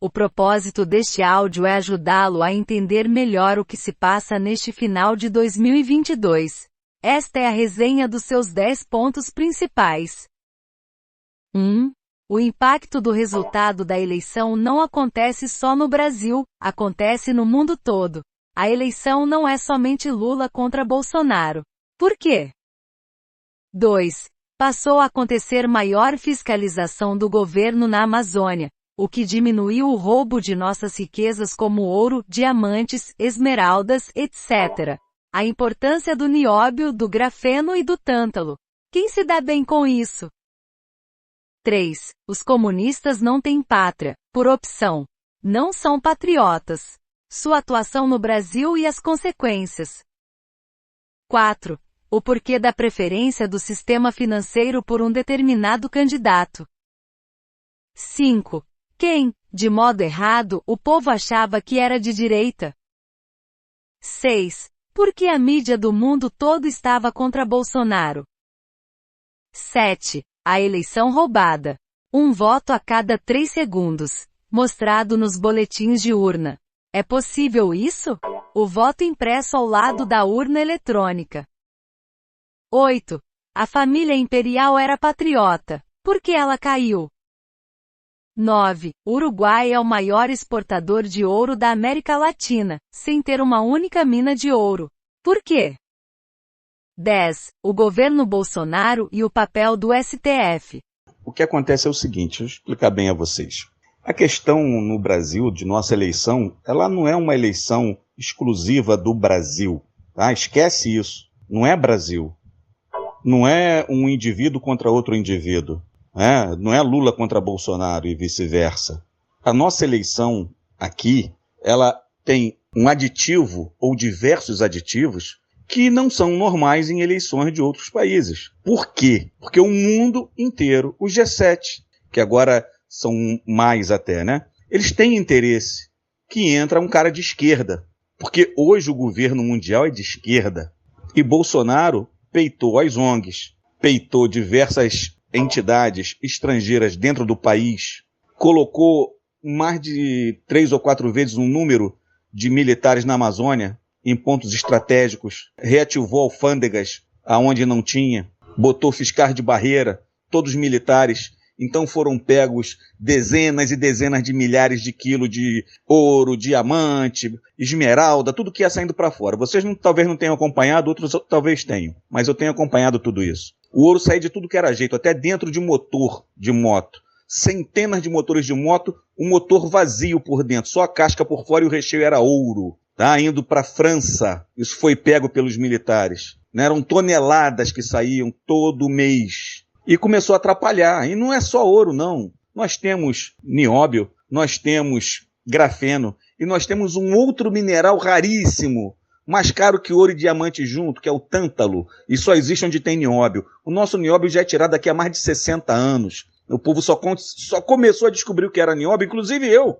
O propósito deste áudio é ajudá-lo a entender melhor o que se passa neste final de 2022. Esta é a resenha dos seus 10 pontos principais. 1. O impacto do resultado da eleição não acontece só no Brasil, acontece no mundo todo. A eleição não é somente Lula contra Bolsonaro. Por quê? 2. Passou a acontecer maior fiscalização do governo na Amazônia, o que diminuiu o roubo de nossas riquezas como ouro, diamantes, esmeraldas, etc. A importância do nióbio, do grafeno e do tântalo. Quem se dá bem com isso? 3. Os comunistas não têm pátria, por opção. Não são patriotas. Sua atuação no Brasil e as consequências. 4. O porquê da preferência do sistema financeiro por um determinado candidato. 5. Quem, de modo errado, o povo achava que era de direita. 6. Por que a mídia do mundo todo estava contra Bolsonaro? 7. A eleição roubada. Um voto a cada 3 segundos, mostrado nos boletins de urna. É possível isso? O voto impresso ao lado da urna eletrônica. 8. A família imperial era patriota. Por que ela caiu? 9. O Uruguai é o maior exportador de ouro da América Latina, sem ter uma única mina de ouro. Por quê? 10. O governo Bolsonaro e o papel do STF. O que acontece é o seguinte, deixa eu explicar bem a vocês. A questão no Brasil, de nossa eleição, ela não é uma eleição exclusiva do Brasil. Tá? Esquece isso. Não é Brasil. Não é um indivíduo contra outro indivíduo. Não é Lula contra Bolsonaro e vice-versa. A nossa eleição aqui, ela tem um aditivo ou diversos aditivos que não são normais em eleições de outros países. Por quê? Porque o mundo inteiro, o G7, que agora são mais até, né? Eles têm interesse que entra um cara de esquerda. Porque hoje o governo mundial é de esquerda. E Bolsonaro peitou as ONGs, peitou diversas entidades estrangeiras dentro do país, colocou mais de 3 ou 4 vezes o número de militares na Amazônia, em pontos estratégicos, reativou alfândegas aonde não tinha, botou fiscais de barreira, todos militares. Então foram pegos dezenas e dezenas de milhares de quilos de ouro, diamante, esmeralda, tudo que ia saindo para fora. Vocês talvez não tenham acompanhado, outros talvez tenham, mas eu tenho acompanhado tudo isso. O ouro saía de tudo que era jeito, até dentro de motor de moto. Centenas de motores de moto, um motor vazio por dentro, só a casca por fora e o recheio era ouro. Tá? Indo para a França, isso foi pego pelos militares. Né? Eram toneladas que saíam todo mês. E começou a atrapalhar. E não é só ouro, não. Nós temos nióbio, nós temos grafeno, e nós temos um outro mineral raríssimo, mais caro que ouro e diamante junto, que é o tântalo, e só existe onde tem nióbio. O nosso nióbio já é tirado daqui a mais de 60 anos. O povo só começou a descobrir o que era nióbio, inclusive eu.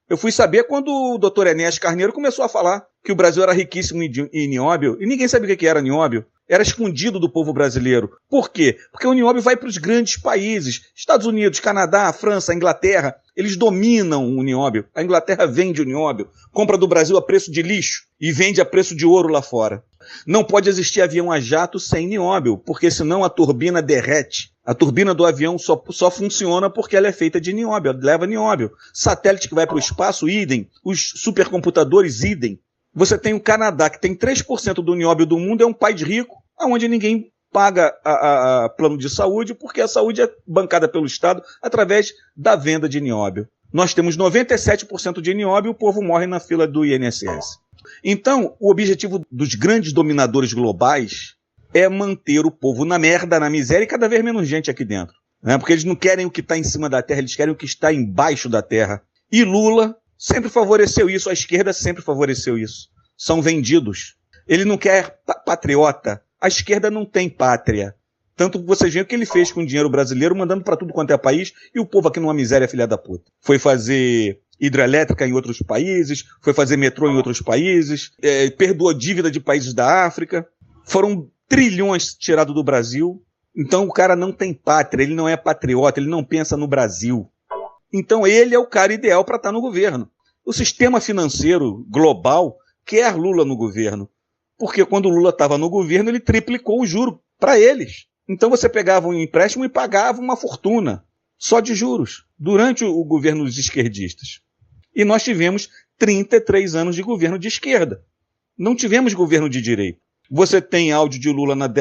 Eu fui saber quando o Dr. Enéas Carneiro começou a falar que o Brasil era riquíssimo em nióbio, e ninguém sabia o que era nióbio. Era escondido do povo brasileiro. Por quê? Porque o nióbio vai para os grandes países. Estados Unidos, Canadá, França, Inglaterra. Eles dominam o nióbio. A Inglaterra vende o nióbio. Compra do Brasil a preço de lixo e vende a preço de ouro lá fora. Não pode existir avião a jato sem nióbio, porque senão a turbina derrete. A turbina do avião só funciona porque ela é feita de nióbio, ela leva nióbio. Satélite que vai para o espaço, idem. Os supercomputadores, idem. Você tem o Canadá, que tem 3% do nióbio do mundo, é um país rico, onde ninguém paga a plano de saúde, porque a saúde é bancada pelo Estado através da venda de nióbio. Nós temos 97% de nióbio e o povo morre na fila do INSS. Então, o objetivo dos grandes dominadores globais é manter o povo na merda, na miséria e cada vez menos gente aqui dentro. Né? Porque eles não querem o que está em cima da terra, eles querem o que está embaixo da terra. E Lula sempre favoreceu isso, a esquerda sempre favoreceu isso. São vendidos. Ele não quer patriota. A esquerda não tem pátria. Tanto que vocês veem o que ele fez com o dinheiro brasileiro, mandando para tudo quanto é país, e o povo aqui numa miséria filha da puta. Foi fazer hidrelétrica em outros países, foi fazer metrô em outros países, perdoou dívida de países da África. Foram trilhões tirados do Brasil. Então o cara não tem pátria, ele não é patriota, ele não pensa no Brasil. Então ele é o cara ideal para estar no governo. O sistema financeiro global quer Lula no governo, porque quando o Lula estava no governo, ele triplicou o juro para eles. Então você pegava um empréstimo e pagava uma fortuna, só de juros, durante o governo dos esquerdistas. E nós tivemos 33 anos de governo de esquerda. Não tivemos governo de direita. Você tem áudio de Lula na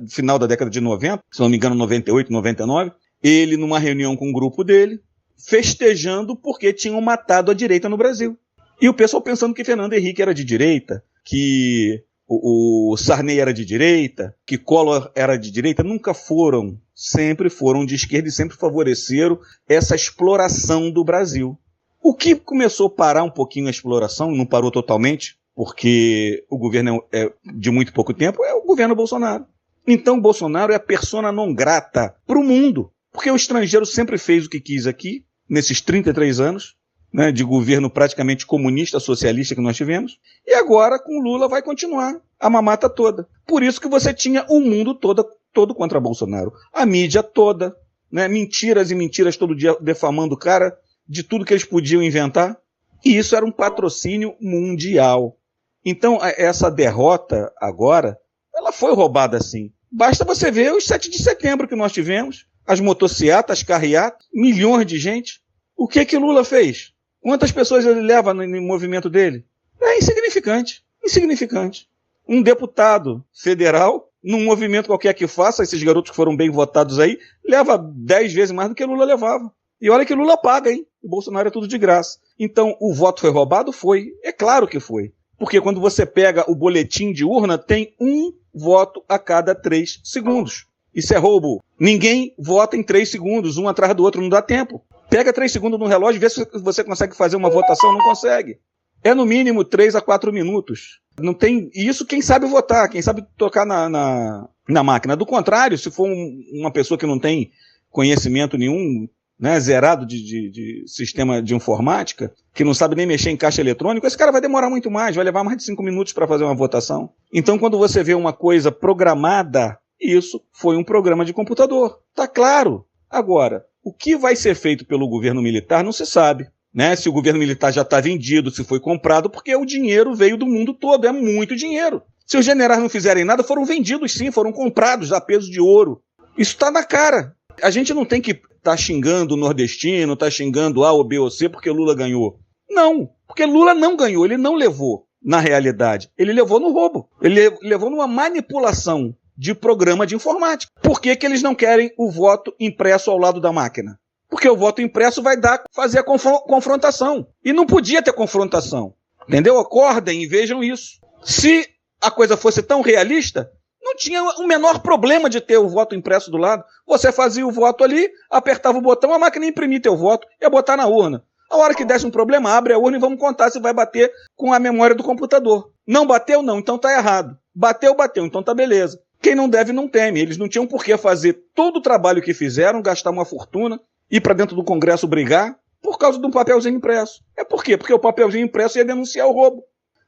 final da década de 90, se não me engano, 98, 99, ele numa reunião com um grupo dele, festejando porque tinham matado a direita no Brasil. E o pessoal pensando que Fernando Henrique era de direita, que o Sarney era de direita, que Collor era de direita, nunca foram. Sempre foram de esquerda e sempre favoreceram essa exploração do Brasil. O que começou a parar um pouquinho a exploração, não parou totalmente, porque o governo é de muito pouco tempo, é o governo Bolsonaro. Então Bolsonaro é a persona non grata para o mundo, porque o estrangeiro sempre fez o que quis aqui, nesses 33 anos, né, de governo praticamente comunista, socialista que nós tivemos, e agora com Lula vai continuar a mamata toda. Por isso que você tinha o mundo todo contra Bolsonaro. A mídia toda, né, mentiras e mentiras todo dia defamando o cara de tudo que eles podiam inventar, e isso era um patrocínio mundial. Então essa derrota agora, ela foi roubada sim. Basta você ver os 7 de setembro que nós tivemos, as motocicletas, as carreatas, milhões de gente. O que Lula fez? Quantas pessoas ele leva no movimento dele? É insignificante. Insignificante. Um deputado federal, num movimento qualquer que faça, esses garotos que foram bem votados aí, leva 10 vezes mais do que Lula levava. E olha que Lula paga, hein? O Bolsonaro é tudo de graça. Então, o voto foi roubado? Foi. É claro que foi. Porque quando você pega o boletim de urna, tem um voto a cada 3 segundos. Isso é roubo. Ninguém vota em 3 segundos, um atrás do outro, não dá tempo. Pega 3 segundos no relógio e vê se você consegue fazer uma votação, não consegue. É no mínimo 3 a 4 minutos. Não tem isso quem sabe votar, quem sabe tocar na máquina. Do contrário, se for uma pessoa que não tem conhecimento nenhum, né, zerado de sistema de informática, que não sabe nem mexer em caixa eletrônico, esse cara vai demorar muito mais, vai levar mais de 5 minutos para fazer uma votação. Então, quando você vê uma coisa programada, isso foi um programa de computador. Tá claro. Agora, o que vai ser feito pelo governo militar não se sabe, né? Se o governo militar já está vendido, se foi comprado, porque o dinheiro veio do mundo todo, é muito dinheiro. Se os generais não fizerem nada, foram vendidos sim, foram comprados a peso de ouro. Isso está na cara. A gente não tem que estar xingando o nordestino, estar xingando A ou B ou C porque Lula ganhou. Não, porque Lula não ganhou, ele não levou na realidade. Ele levou no roubo, ele levou numa manipulação de programa de informática. Por que eles não querem o voto impresso ao lado da máquina? Porque o voto impresso vai fazer a confrontação. E não podia ter confrontação. Entendeu? Acordem e vejam isso. Se a coisa fosse tão realista, não tinha o menor problema de ter o voto impresso do lado. Você fazia o voto ali, apertava o botão, a máquina imprimia teu voto, ia botar na urna. A hora que desse um problema, abre a urna e vamos contar se vai bater com a memória do computador. Não bateu, não, então tá errado. Bateu, então tá beleza. Quem não deve não teme. Eles não tinham por que fazer todo o trabalho que fizeram, gastar uma fortuna, ir para dentro do Congresso brigar, por causa de um papelzinho impresso. É por quê? Porque o papelzinho impresso ia denunciar o roubo.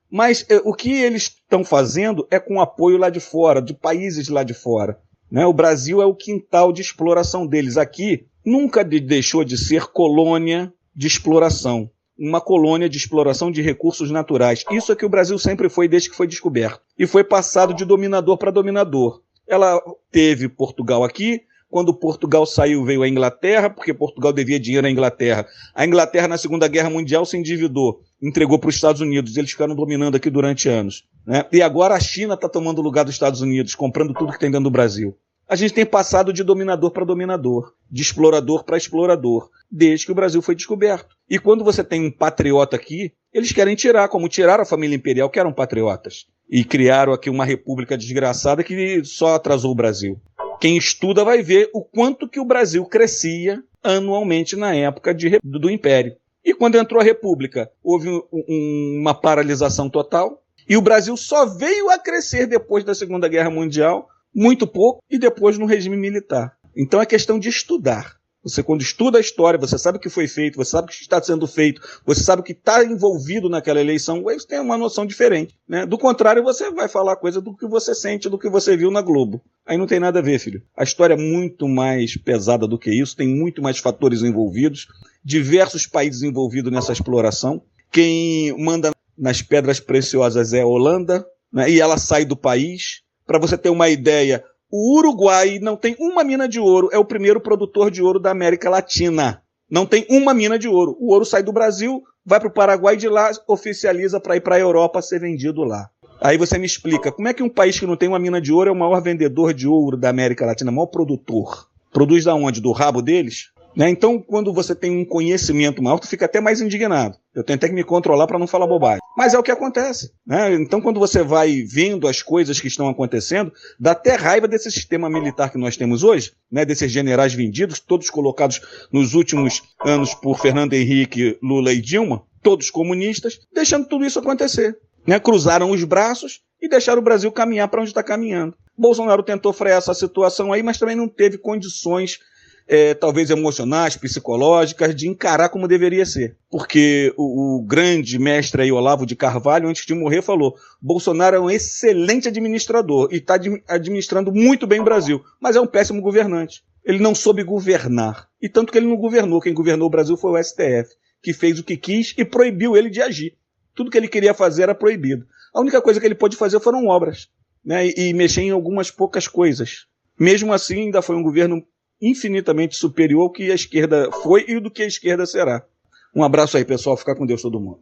Mas o que eles estão fazendo é com apoio lá de fora, de países lá de fora. Né? O Brasil é o quintal de exploração deles. Aqui nunca deixou de ser colônia de exploração. Uma colônia de exploração de recursos naturais. Isso é que o Brasil sempre foi desde que foi descoberto. E foi passado de dominador para dominador. Ela teve Portugal aqui. Quando Portugal saiu, veio a Inglaterra, porque Portugal devia dinheiro à Inglaterra. A Inglaterra, na Segunda Guerra Mundial, se endividou, entregou para os Estados Unidos. Eles ficaram dominando aqui durante anos. Né? E agora a China está tomando o lugar dos Estados Unidos, comprando tudo que tem dentro do Brasil. A gente tem passado de dominador para dominador, de explorador para explorador, desde que o Brasil foi descoberto. E quando você tem um patriota aqui, eles querem tirar, como tiraram a família imperial, que eram patriotas. E criaram aqui uma república desgraçada que só atrasou o Brasil. Quem estuda vai ver o quanto que o Brasil crescia anualmente na época do Império. E quando entrou a República, houve uma paralisação total. E o Brasil só veio a crescer depois da Segunda Guerra Mundial, muito pouco, e depois no regime militar. Então é questão de estudar. Você, quando estuda a história, você sabe o que foi feito, você sabe o que está sendo feito, você sabe o que está envolvido naquela eleição, você tem uma noção diferente, né? Do contrário, você vai falar coisa do que você sente, do que você viu na Globo. Aí não tem nada a ver, filho. A história é muito mais pesada do que isso, tem muito mais fatores envolvidos, diversos países envolvidos nessa exploração. Quem manda nas pedras preciosas é a Holanda, né? E ela sai do país. Para você ter uma ideia, o Uruguai não tem uma mina de ouro, é o primeiro produtor de ouro da América Latina. Não tem uma mina de ouro. O ouro sai do Brasil, vai para o Paraguai, de lá oficializa para ir para a Europa ser vendido lá. Aí você me explica, como é que um país que não tem uma mina de ouro é o maior vendedor de ouro da América Latina, o maior produtor? Produz da onde? Do rabo deles? Né? Então, quando você tem um conhecimento maior, tu fica até mais indignado. Eu tenho até que me controlar para não falar bobagem. Mas é o que acontece. Né? Então, quando você vai vendo as coisas que estão acontecendo, dá até raiva desse sistema militar que nós temos hoje, né? Desses generais vendidos, todos colocados nos últimos anos por Fernando Henrique, Lula e Dilma, todos comunistas, deixando tudo isso acontecer. Né? Cruzaram os braços e deixaram o Brasil caminhar para onde está caminhando. Bolsonaro tentou frear essa situação aí, mas também não teve condições talvez emocionais, psicológicas, de encarar como deveria ser. Porque o grande mestre aí, Olavo de Carvalho, antes de morrer, falou: Bolsonaro é um excelente administrador e está administrando muito bem o Brasil, mas é um péssimo governante. Ele não soube governar. E tanto que ele não governou. Quem governou o Brasil foi o STF, que fez o que quis e proibiu ele de agir. Tudo que ele queria fazer era proibido. A única coisa que ele pôde fazer foram obras, né? E mexer em algumas poucas coisas. Mesmo assim, ainda foi um governo infinitamente superior ao que a esquerda foi e do que a esquerda será. Um abraço aí, pessoal. Fica com Deus todo mundo.